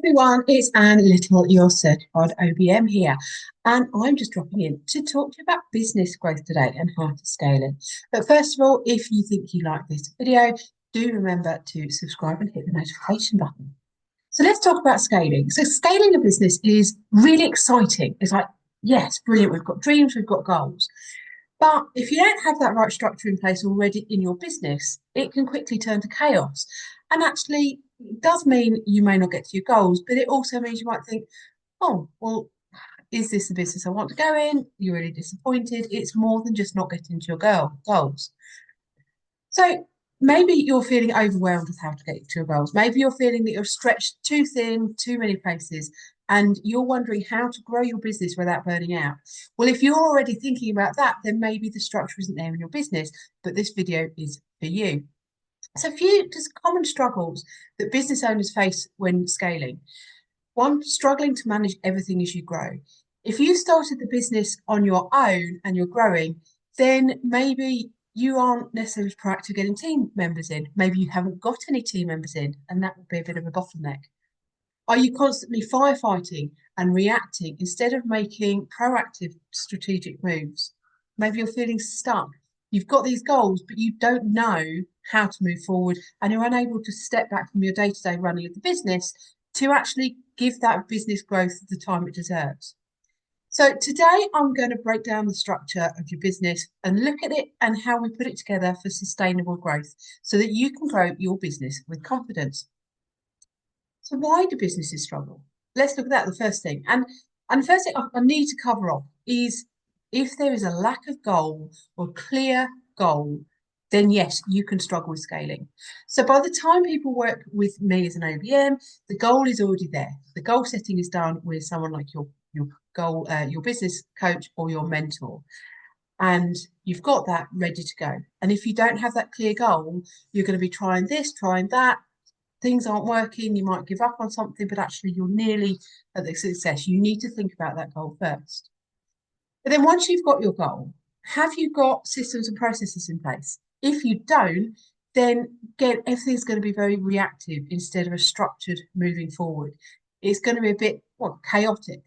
Everyone, it's Anne Little, your certified OBM here, and I'm just dropping in to talk to you about business growth today and how to scale it. But first of all, if you think you like this video, do remember to subscribe and hit the notification button. So let's talk about scaling. So scaling a business is really exciting. It's like, yes, brilliant. We've got dreams, we've got goals. But if you don't have that right structure in place already in your business, it can quickly turn to chaos. And actually, it does mean you may not get to your goals, but it also means you might think, oh, well, is this the business I want to go in? You're really disappointed. It's more than just not getting to your goals. So maybe you're feeling overwhelmed with how to get to your goals. Maybe you're feeling that you're stretched too thin, too many places, and you're wondering how to grow your business without burning out. Well, if you're already thinking about that, then maybe the structure isn't there in your business, but this video is for you. So a few just common struggles that business owners face when scaling. One, struggling to manage everything as you grow. If you started the business on your own and you're growing, then maybe you aren't necessarily proactive getting team members in. Maybe you haven't got any team members in, and that would be a bit of a bottleneck. Are you constantly firefighting and reacting instead of making proactive strategic moves? Maybe you're feeling stuck. You've got these goals, but you don't know how to move forward, and you're unable to step back from your day-to-day running of the business to actually give that business growth the time it deserves. So today I'm going to break down the structure of your business and look at it and how we put it together for sustainable growth so that you can grow your business with confidence. So why do businesses struggle? Let's look at that, the first thing. And the first thing I need to cover off is if there is a lack of goal or clear goal, then yes, you can struggle with scaling. So by the time people work with me as an OBM, the goal is already there. The goal setting is done with someone like your business coach or your mentor. And you've got that ready to go. And if you don't have that clear goal, you're going to be trying this, trying that. Things aren't working, you might give up on something, but actually you're nearly at the success. You need to think about that goal first. But then once you've got your goal, have you got systems and processes in place? If you don't, then again, everything's going to be very reactive instead of a structured moving forward. It's going to be a bit chaotic.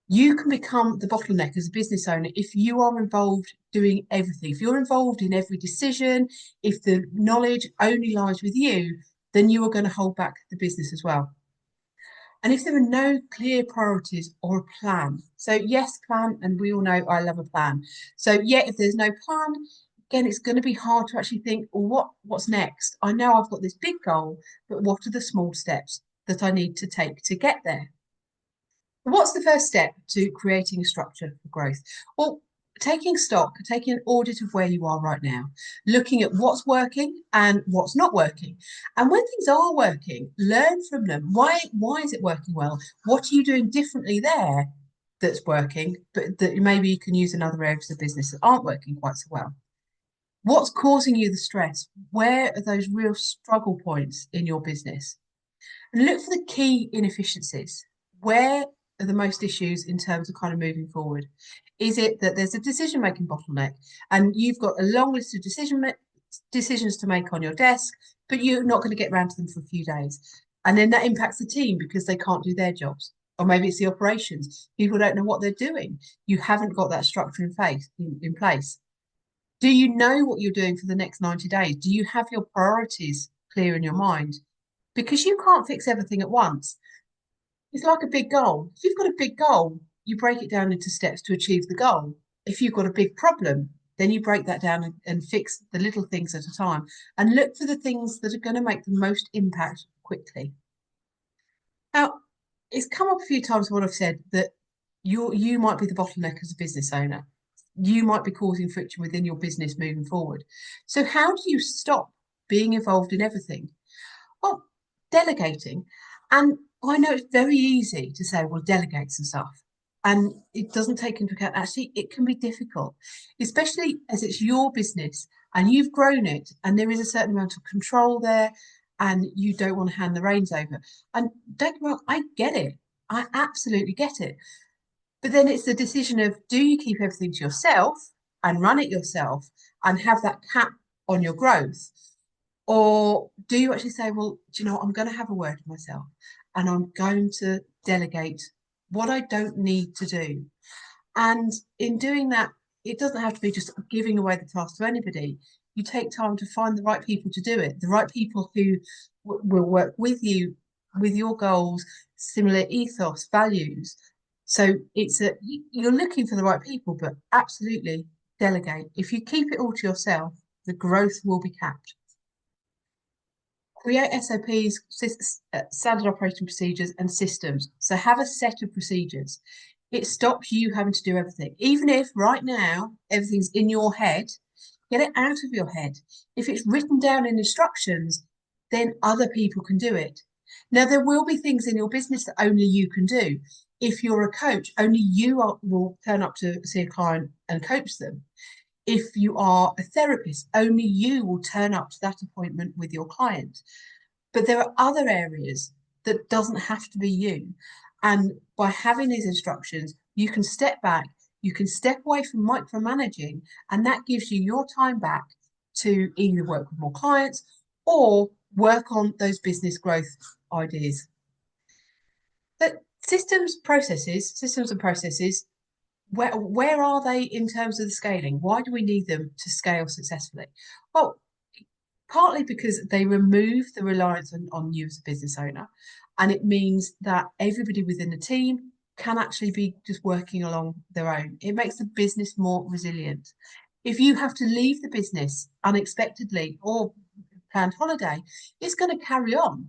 You can become the bottleneck as a business owner if you are involved doing everything. If you're involved in every decision, if the knowledge only lies with you, then you are going to hold back the business as well. And if there are no clear priorities or a plan, so yes, plan, and we all know I love a plan. So yeah, if there's no plan, again, it's going to be hard to actually think, well, what's next? I know I've got this big goal, but what are the small steps that I need to take to get there? What's the first step to creating a structure for growth? Well, taking stock, taking an audit of where you are right now, looking at what's working and what's not working. And when things are working, learn from them. Why is it working well? What are you doing differently there that's working, but that maybe you can use in other areas of business that aren't working quite so well? What's causing you the stress? Where are those real struggle points in your business? And look for the key inefficiencies. Where are the most issues in terms of kind of moving forward? Is it that there's a decision-making bottleneck and you've got a long list of decisions to make on your desk, but you're not going to get around to them for a few days? And then that impacts the team because they can't do their jobs. Or maybe it's the operations. People don't know what they're doing. You haven't got that structure in place. Do you know what you're doing for the next 90 days? Do you have your priorities clear in your mind? Because you can't fix everything at once. It's like a big goal. If you've got a big goal, you break it down into steps to achieve the goal. If you've got a big problem, then you break that down and fix the little things at a time and look for the things that are going to make the most impact quickly. Now, it's come up a few times what I've said that you might be the bottleneck as a business owner. You might be causing friction within your business moving forward. So how do you stop being involved in everything? Well, delegating. And I know it's very easy to say, well, delegate some stuff. And it doesn't take into account, actually, it can be difficult, especially as it's your business and you've grown it and there is a certain amount of control there and you don't want to hand the reins over. And don't get me wrong, I get it. I absolutely get it. But then it's the decision of, do you keep everything to yourself and run it yourself and have that cap on your growth? Or do you actually say, well, do you know what, I'm going to have a word with myself and I'm going to delegate what I don't need to do. And in doing that, it doesn't have to be just giving away the task to anybody. You take time to find the right people to do it, the right people who will work with you, with your goals, similar ethos, values. So you're looking for the right people, but absolutely delegate. If you keep it all to yourself, the growth will be capped. Create SOPs, standard operating procedures, and systems. So have a set of procedures. It stops you having to do everything. Even if right now everything's in your head, get it out of your head. If it's written down in instructions, then other people can do it. Now, there will be things in your business that only you can do. If you're a coach, only you will turn up to see a client and coach them. If you are a therapist, only you will turn up to that appointment with your client. But there are other areas that doesn't have to be you. And by having these instructions, you can step back, you can step away from micromanaging, and that gives you your time back to either work with more clients or work on those business growth ideas. But systems and processes, where are they in terms of the scaling? Why do we need them to scale successfully? Well, partly because they remove the reliance on you as a business owner, and it means that everybody within the team can actually be just working along their own. It makes the business more resilient. If you have to leave the business unexpectedly or planned holiday, it's going to carry on.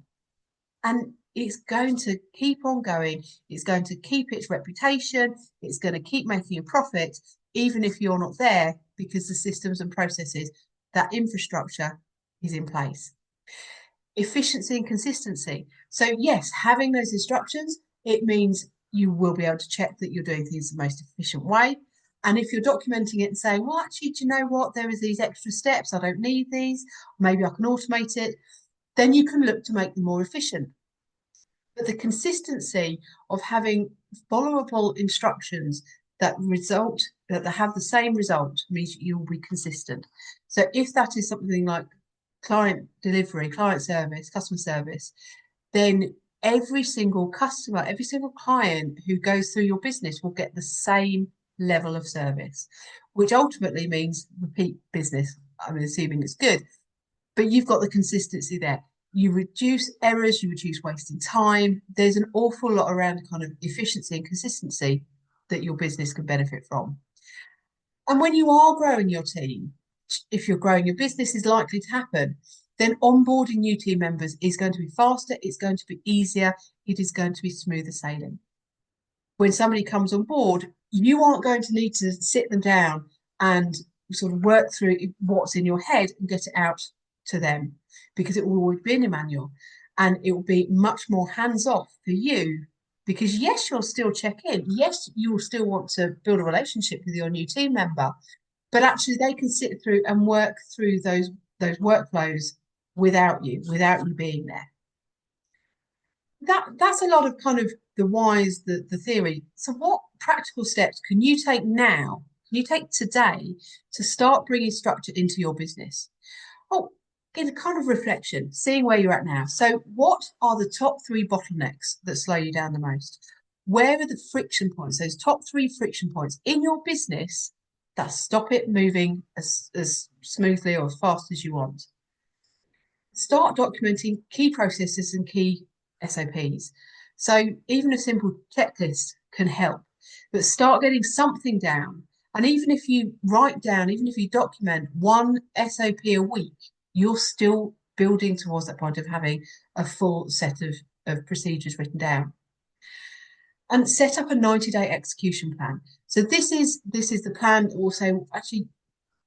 And it's going to keep on going. It's going to keep its reputation. It's going to keep making a profit, even if you're not there, because the systems and processes, that infrastructure is in place. Efficiency and consistency. So yes, having those instructions, it means you will be able to check that you're doing things the most efficient way. And if you're documenting it and saying, well, actually, do you know what? There is these extra steps. I don't need these. Maybe I can automate it. Then you can look to make them more efficient. But the consistency of having followable instructions that have the same result means you will be consistent. So if that is something like client delivery, client service, customer service, then every single customer, every single client who goes through your business will get the same level of service, which ultimately means repeat business. I'm assuming it's good, but you've got the consistency there. You reduce errors, you reduce wasting time. There's an awful lot around kind of efficiency and consistency that your business can benefit from. And when you are growing your team, if you're growing your business is likely to happen, then onboarding new team members is going to be faster, it's going to be easier, it is going to be smoother sailing. When somebody comes on board, you aren't going to need to sit them down and sort of work through what's in your head and get it out to them, because it will always be in a manual, and it will be much more hands-off for you, because yes, you'll still check in, yes, you will still want to build a relationship with your new team member, but actually they can sit through and work through those workflows without you being there. That's a lot of kind of the whys, the theory. So what practical steps can you take now, can you take today to start bringing structure into your business? Well, in a kind of reflection, seeing where you're at now. So what are the top 3 bottlenecks that slow you down the most? Where are the friction points, those top 3 friction points in your business that stop it moving as smoothly or as fast as you want? Start documenting key processes and key SOPs. So even a simple checklist can help, but start getting something down. And even if you write down, even if you document one SOP a week, you're still building towards that point of having a full set of procedures written down. And set up a 90-day execution plan. So this is the plan that will say, actually,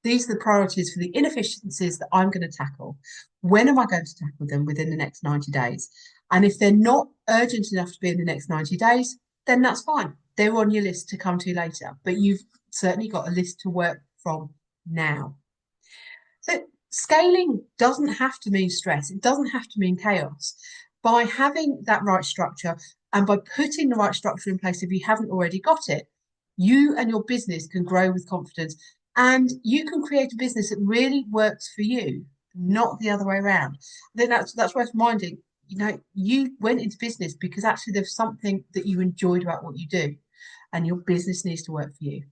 these are the priorities for the inefficiencies that I'm going to tackle. When am I going to tackle them within the next 90 days? And if they're not urgent enough to be in the next 90 days, then that's fine. They're on your list to come to later, but you've certainly got a list to work from now. So scaling doesn't have to mean stress. It doesn't have to mean chaos. By having that right structure and by putting the right structure in place, if you haven't already got it, you and your business can grow with confidence, and you can create a business that really works for you, not the other way around. I think that's worth reminding. you went into business because actually there's something that you enjoyed about what you do, and your business needs to work for you.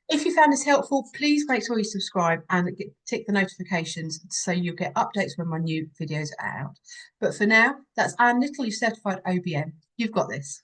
If you found this helpful, please make sure you subscribe and tick the notifications so you'll get updates when my new videos are out. But for now, that's Anne Little, your certified OBM. You've got this.